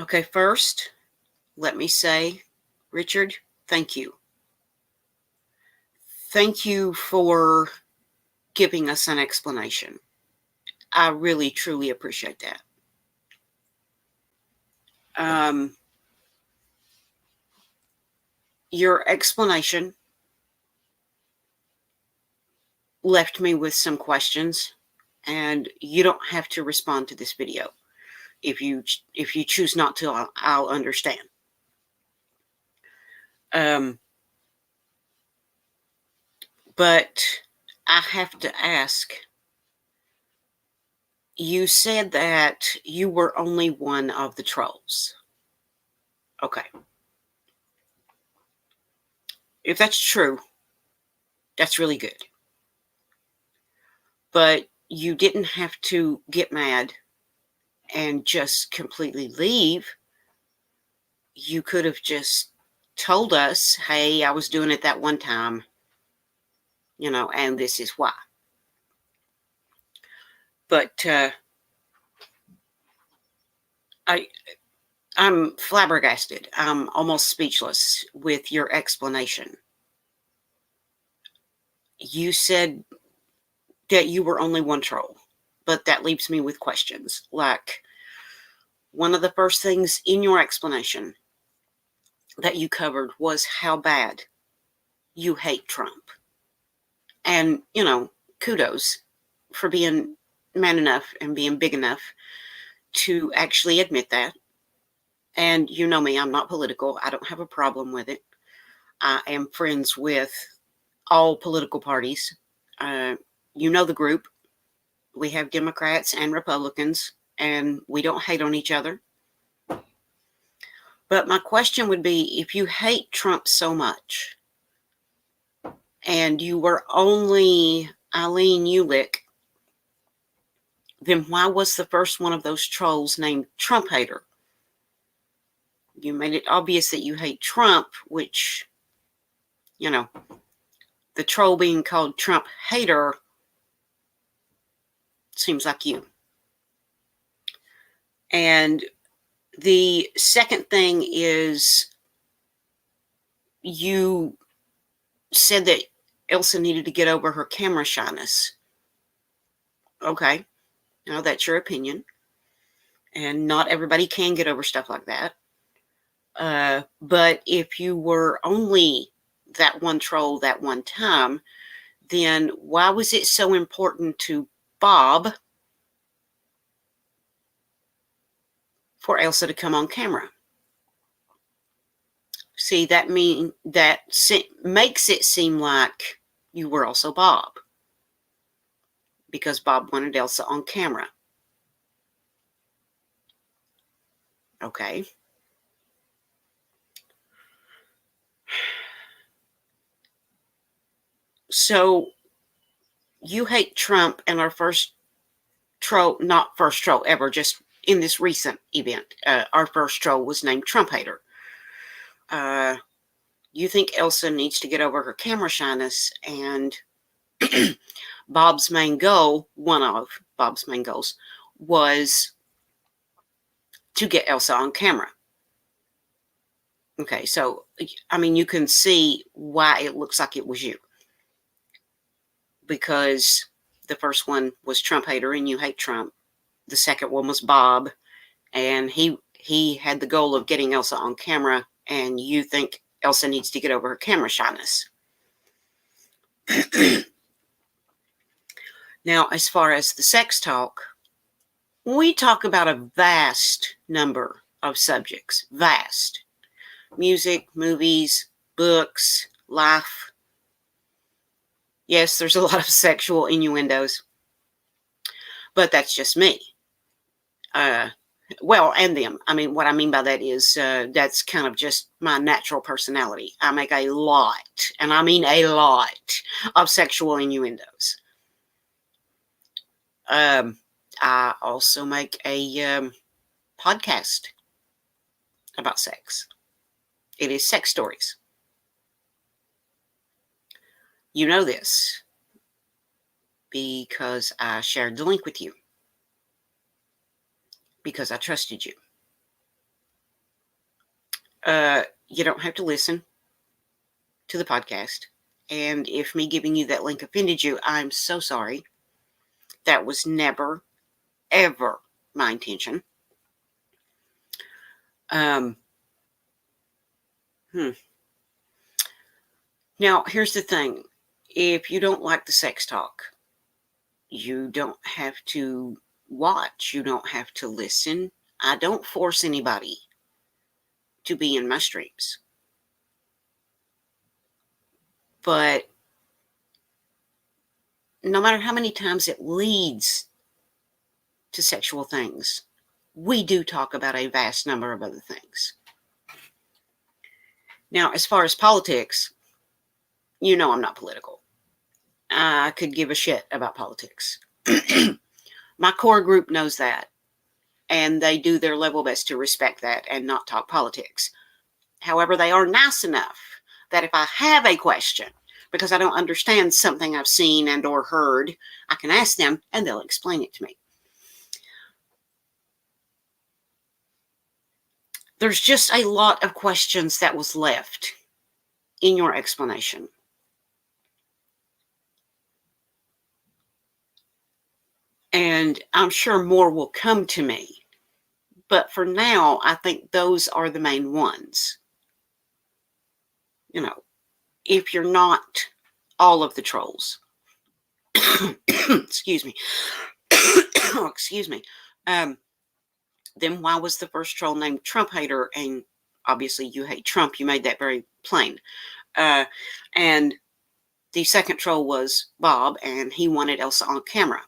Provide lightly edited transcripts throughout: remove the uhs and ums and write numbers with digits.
Okay, first, let me say, Richard, thank you. Thank you for giving us an explanation. I really, truly appreciate that. Your explanation left me with some questions, and you don't have to respond to this video. If you choose not to, I'll understand. But I have to ask, you said that you were only one of the trolls. Okay. If that's true, that's really good. But you didn't have to get mad and just completely leave. You could have just told us, hey, I was doing it that one time, and this is why. But I'm flabbergasted. I'm almost speechless with your explanation. You said that you were only one troll, but that leaves me with questions. Like, one of the first things in your explanation that you covered was how bad you hate Trump. And, kudos for being man enough and being big enough to actually admit that. And you know me, I'm not political. I don't have a problem with it. I am friends with all political parties. You know the group. We have Democrats and Republicans, and we don't hate on each other. But my question would be, if you hate Trump so much, and you were only Eileen Ulick, then why was the first one of those trolls named Trump Hater? You made it obvious that you hate Trump, which, the troll being called Trump Hater seems like you. And the second thing is, you said that Elsa needed to get over her camera shyness. Okay, now that's your opinion. And not everybody can get over stuff like that. But if you were only that one troll that one time, then why was it so important to Bob for Elsa to come on camera? See, that makes it seem like you were also Bob, because Bob wanted Elsa on camera. Okay. So you hate Trump, and our first troll, not first troll ever, just in this recent event, our first troll was named Trump Hater. You think Elsa needs to get over her camera shyness, and Bob's main goal, one of Bob's main goals, was to get Elsa on camera. Okay, so, you can see why it looks like it was you. Because the first one was Trump Hater, and you hate Trump. The second one was Bob, and he had the goal of getting Elsa on camera, and you think Elsa needs to get over her camera shyness. Now, as far as the sex talk, we talk about a vast number of subjects. Vast. Music, movies, books, life. Yes, there's a lot of sexual innuendos. But that's just me. Well, and them. What I mean by that is that's kind of just my natural personality. I make a lot, and I mean a lot, of sexual innuendos. I also make a podcast about sex. It is Sex Stories. You know this because I shared the link with you, because I trusted you. You don't have to listen to the podcast. And if me giving you that link offended you, I'm so sorry. That was never, ever my intention. Now, here's the thing. If you don't like the sex talk, you don't have to watch. You don't have to listen. I don't force anybody to be in my streams. But no matter how many times it leads to sexual things, we do talk about a vast number of other things. Now, as far as politics, you know I'm not political. I could give a shit about politics. My core group knows that, and they do their level best to respect that and not talk politics. However, they are nice enough that if I have a question, because I don't understand something I've seen and or heard, I can ask them and they'll explain it to me. There's just a lot of questions that was left in your explanation. And I'm sure more will come to me. But for now, I think those are the main ones. You know, if you're not all of the trolls. Excuse me. Excuse me. Then why was the first troll named Trump Hater? And obviously you hate Trump. You made that very plain. And the second troll was Bob, and he wanted Elsa on camera.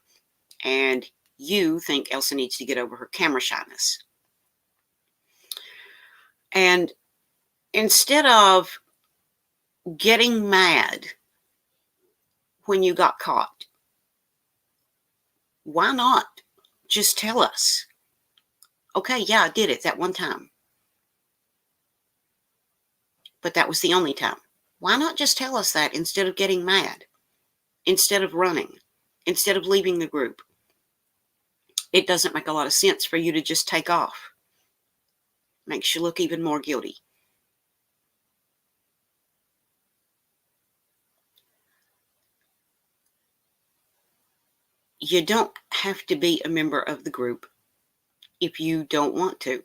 And you think Elsa needs to get over her camera shyness. And instead of getting mad when you got caught, why not just tell us? Okay, yeah, I did it that one time. But that was the only time. Why not just tell us that instead of getting mad? Instead of running? Instead of leaving the group? It doesn't make a lot of sense for you to just take off. Makes you look even more guilty. You don't have to be a member of the group if you don't want to.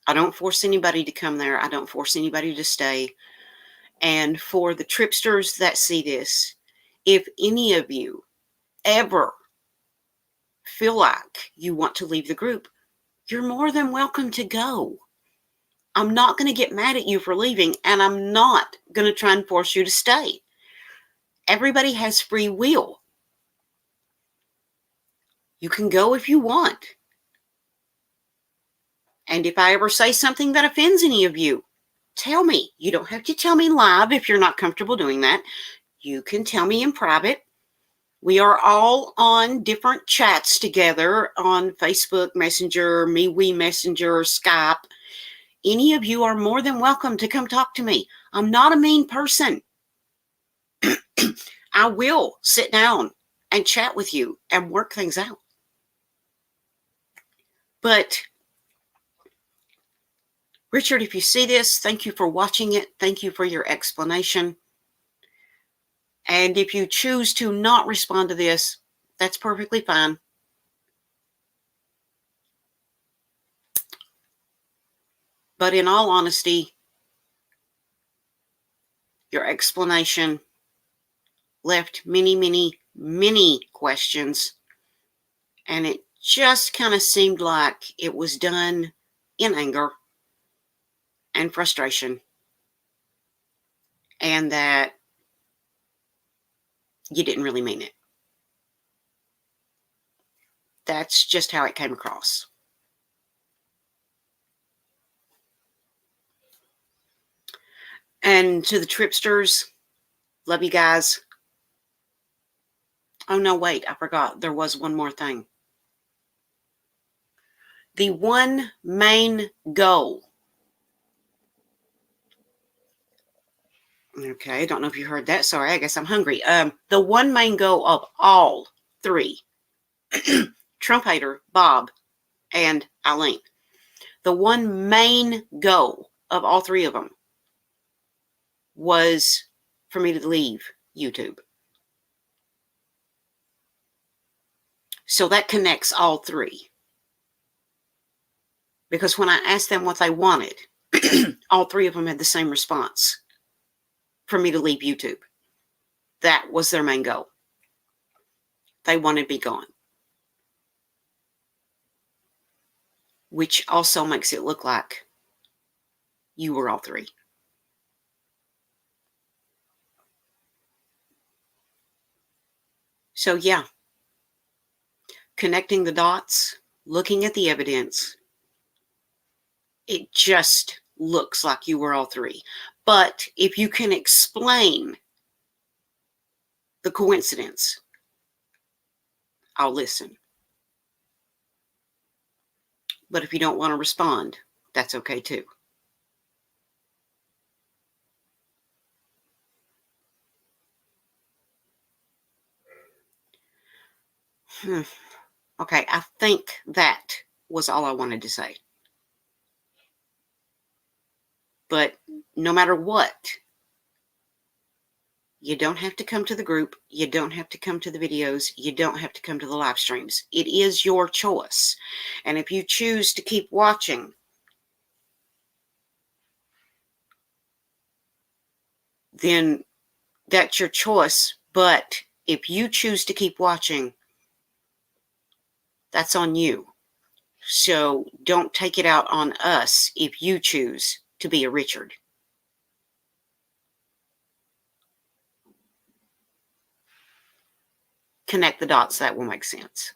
I don't force anybody to come there. I don't force anybody to stay. And for the tripsters that see this, if any of you ever feel like you want to leave the group, you're more than welcome to go. I'm not going to get mad at you for leaving, and I'm not going to try and force you to stay. Everybody has free will. You can go if you want. And if I ever say something that offends any of you, tell me. You don't have to tell me live if you're not comfortable doing that. You can tell me in private. We are all on different chats together on Facebook Messenger, MeWe Messenger, Skype. Any of you are more than welcome to come talk to me. I'm not a mean person. I will sit down and chat with you and work things out. But Richard, if you see this, thank you for watching it. Thank you for your explanation. And if you choose to not respond to this, that's perfectly fine. But in all honesty, your explanation left many, many, many questions. And it just kind of seemed like it was done in anger and frustration. And that you didn't really mean it. That's just how it came across. And to the tripsters, love you guys. Oh, no, wait, I forgot. There was one more thing. The one main goal. Okay, don't know if you heard that. Sorry, I guess I'm hungry. The one main goal of all three, Trump Hater, Bob, and Eileen. The one main goal of all three of them was for me to leave YouTube. So that connects all three. Because when I asked them what they wanted, all three of them had the same response: for me to leave YouTube. That was their main goal. They wanted me gone. Which also makes it look like you were all three. So yeah, connecting the dots, looking at the evidence, it just looks like you were all three. But if you can explain the coincidence, I'll listen. But if you don't want to respond, that's okay too. Okay, I think that was all I wanted to say. But no matter what, you don't have to come to the group. You don't have to come to the videos. You don't have to come to the live streams. It is your choice. And if you choose to keep watching, then that's your choice. But if you choose to keep watching, that's on you. So don't take it out on us if you choose to be a Richard. Connect the dots. That will make sense.